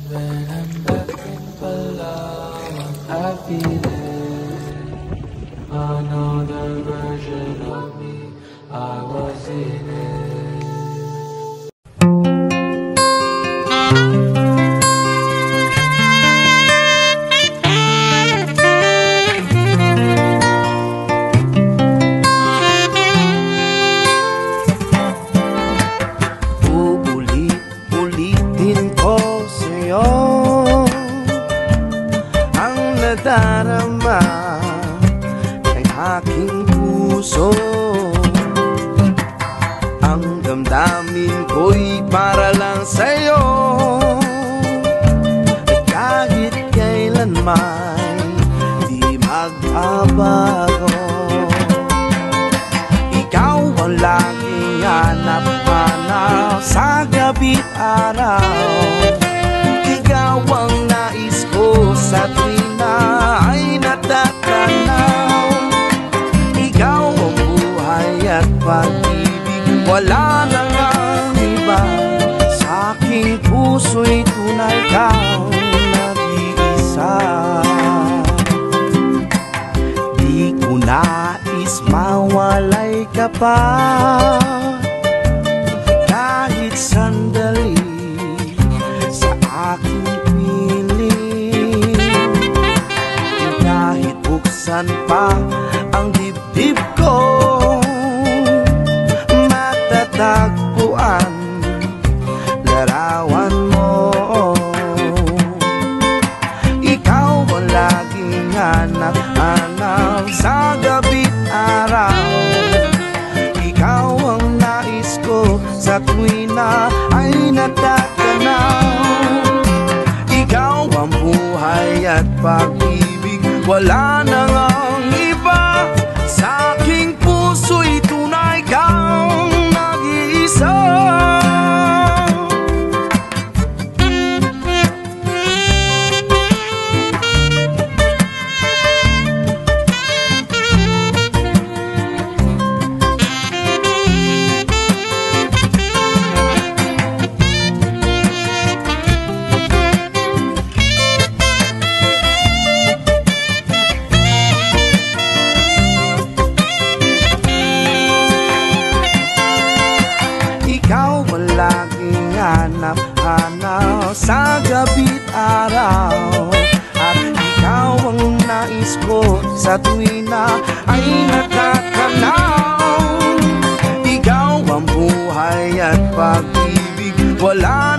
When I'm back in Palawan, I feel it. Another version of me, I was in it. Uulit-ulitin ko sa'yo ang nadarama ng aking puso. Ang damdamin ko'y para lang sa'yo, at kahit kailanman di magbabago. Ikaw ang laging hanap-hanap sa gabi't araw. Ikaw ang nais ko sa tuwing na ay natatanaw. Ikaw ang buhay at pag-ibig, wala nang ang iba. Sa aking puso'y tunay kang nag-iisa. Di ko nais mawalay ka pa kahit sandali sa aking piling. Kahit buksan pa ang dibdib ko, matatagpuan larawan mo. Ikaw ang laging hanap-hanap sa gabi't araw. Ikaw ang nais ko sa tuwing na ay natatanaw. Ikaw ang buhay at pag-ibig, wala nang ang iba. Sa aking puso'y tunay kang nag-iisa. Ikaw ang laging hanap-hanap sa gabi't araw. At ikaw ang nais ko sa tuwing na ay natatanaw. Ikaw ang buhay at pag-ibig, wala